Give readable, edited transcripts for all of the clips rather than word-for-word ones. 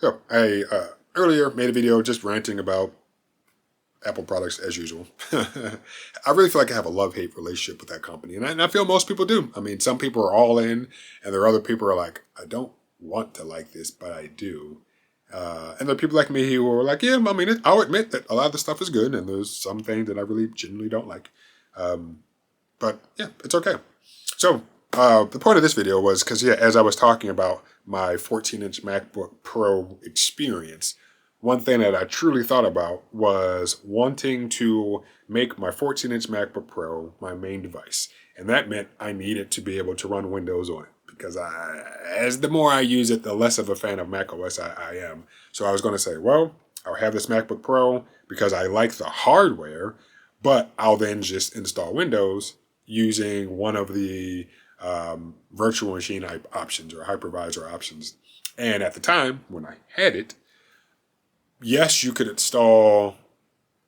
So I earlier made a video just ranting about Apple products as usual. I really feel like I have a love-hate relationship with that company, and I feel most people do. I mean, some people are all in, and there are other people who are like, I don't want to like this, but I do. And there are people like me who are like, yeah, I mean, I'll admit that a lot of the stuff is good, and there's some things that I really genuinely don't like. But yeah, it's okay. So the point of this video was because, yeah, as I was talking about my 14-inch MacBook Pro experience, one thing that I truly thought about was wanting to make my 14-inch MacBook Pro my main device. And that meant I needed to be able to run Windows on it because as the more I use it, the less of a fan of Mac OS I am. So I was going to say, well, I'll have this MacBook Pro because I like the hardware, but I'll then just install Windows using one of the virtual machine options or hypervisor options. And at the time when I had it, yes, you could install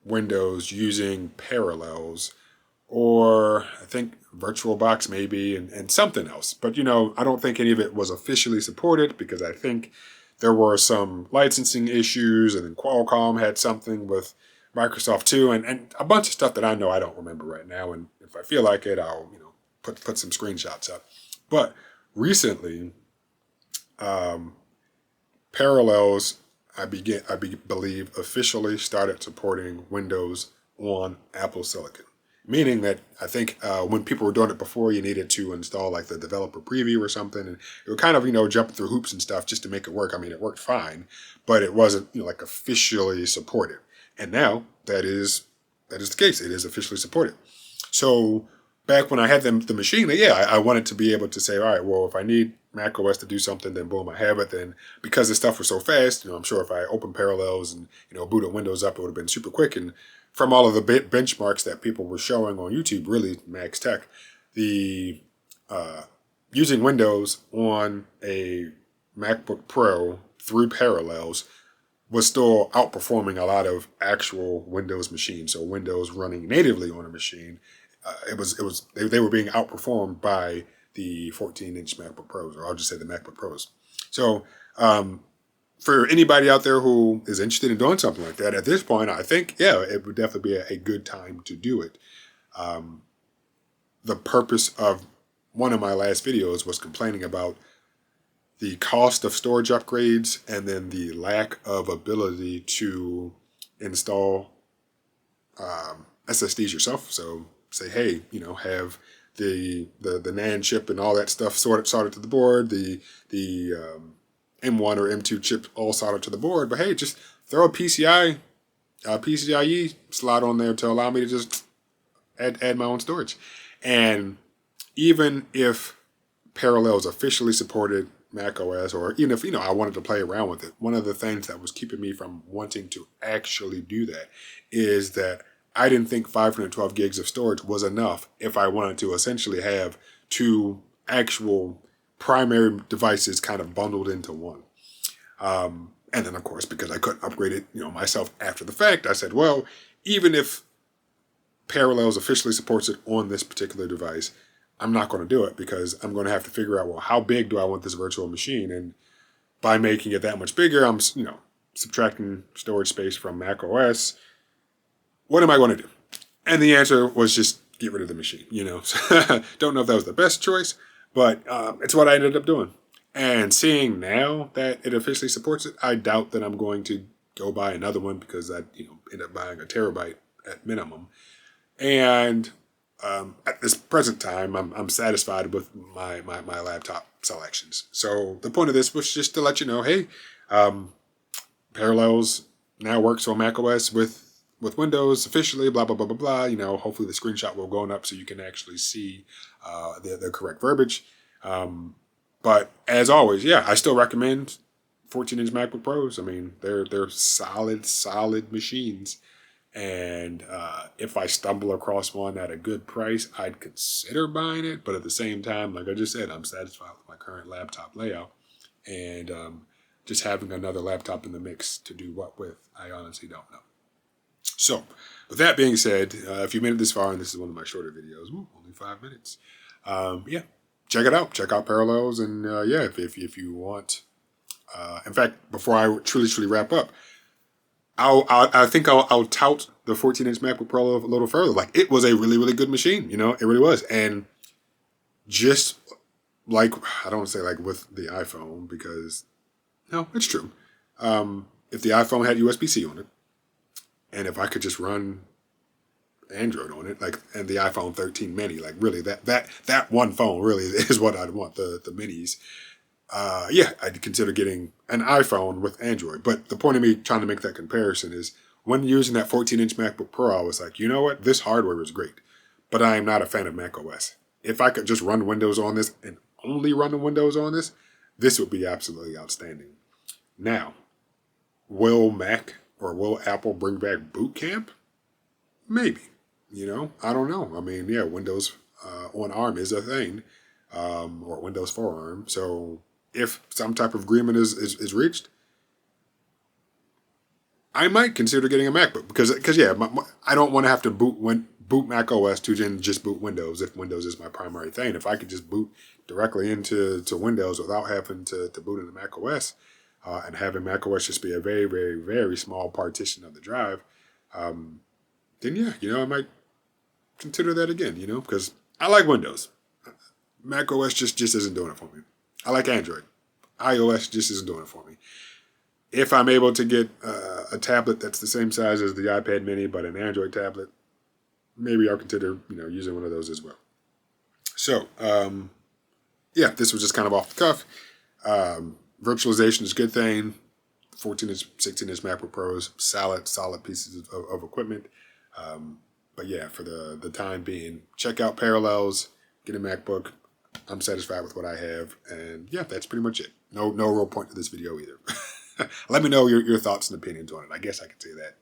Windows using Parallels or I think VirtualBox maybe and something else. But, I don't think any of it was officially supported because I think there were some licensing issues and then Qualcomm had something with Microsoft too and a bunch of stuff that I know I don't remember right now. And if I feel like it, I'll, put some screenshots up. But recently, Parallels I believe officially started supporting Windows on Apple Silicon. Meaning that I think when people were doing it before, you needed to install like the developer preview or something, and it would kind of jump through hoops and stuff just to make it work. I mean, it worked fine, but it wasn't like officially supported. And now that is the case. It is officially supported. So back when I had the machine, yeah, I wanted to be able to say, all right, well, if I need Mac OS to do something, then boom, I have it. Then because this stuff was so fast, I'm sure if I opened Parallels and booted Windows up, it would have been super quick. And from all of the benchmarks that people were showing on YouTube, really Max Tech, the using Windows on a MacBook Pro through Parallels was still outperforming a lot of actual Windows machines. So Windows running natively on a machine, they were being outperformed by the 14-inch MacBook Pros, or I'll just say the MacBook Pros. So for anybody out there who is interested in doing something like that, at this point, I think, yeah, it would definitely be a good time to do it. The purpose of one of my last videos was complaining about the cost of storage upgrades and then the lack of ability to install SSDs yourself. So say, hey, have the NAND chip and all that stuff soldered to the board, the M1 or M2 chip all soldered to the board. But hey, just throw a PCIe slot on there to allow me to just add my own storage. And even if Parallels officially supported Mac OS, or even if I wanted to play around with it, one of the things that was keeping me from wanting to actually do that is that I didn't think 512 gigs of storage was enough if I wanted to essentially have two actual primary devices kind of bundled into one. And then, of course, because I couldn't upgrade it, myself after the fact, I said, well, even if Parallels officially supports it on this particular device, I'm not going to do it because I'm going to have to figure out, well, how big do I want this virtual machine? And by making it that much bigger, I'm, subtracting storage space from Mac OS. What am I going to do? And the answer was just get rid of the machine, Don't know if that was the best choice, but it's what I ended up doing. And seeing now that it officially supports it, I doubt that I'm going to go buy another one because I, end up buying a terabyte at minimum. And at this present time, I'm satisfied with my laptop selections. So the point of this was just to let you know, hey, Parallels now works on macOS with Windows officially, blah, blah, blah, blah, blah. Hopefully the screenshot will go up so you can actually see the correct verbiage. But as always, yeah, I still recommend 14-inch MacBook Pros. I mean, they're solid machines. And if I stumble across one at a good price, I'd consider buying it. But at the same time, like I just said, I'm satisfied with my current laptop layout. And just having another laptop in the mix to do what with, I honestly don't know. So, with that being said, if you made it this far, and this is one of my shorter videos, only 5 minutes, yeah, check it out. Check out Parallels. And yeah, if you want In fact, before I truly wrap up, I think I'll tout the 14-inch MacBook Pro a little further. Like, it was a really good machine. You know, it really was. And just like, I don't want to say like with the iPhone, because no, it's true. If the iPhone had USB-C on it, and if I could just run Android on it, like, and the iPhone 13 mini, like, really that one phone really is what I'd want, the minis. Yeah, I'd consider getting an iPhone with Android. But the point of me trying to make that comparison is, when using that 14-inch MacBook Pro, I was like, you know what? This hardware is great, but I am not a fan of Mac OS. If I could just run Windows on this and only run the Windows on this, this would be absolutely outstanding. Now, will Mac or will Apple bring back Boot Camp? Maybe. You know, I don't know. I mean, yeah, Windows on ARM is a thing, or Windows for ARM. So if some type of agreement is reached, I might consider getting a MacBook because yeah, I don't want to have to boot Mac OS to then just boot Windows if Windows is my primary thing. If I could just boot directly into Windows without having to boot into Mac OS, and having Mac OS just be a very small partition of the drive, then yeah, you know, I might consider that again, you know, because I like Windows. Mac OS just isn't doing it for me. I like Android. iOS just isn't doing it for me. If I'm able to get a tablet that's the same size as the iPad mini, but an Android tablet, maybe I'll consider, you know, using one of those as well. So, yeah, this was just kind of off the cuff. Virtualization is a good thing. 14-inch, 16-inch MacBook Pros, solid pieces of equipment. But yeah, for the time being, check out Parallels, get a MacBook. I'm satisfied with what I have. And yeah, that's pretty much it. No real point to this video either. Let me know your thoughts and opinions on it. I guess I could say that.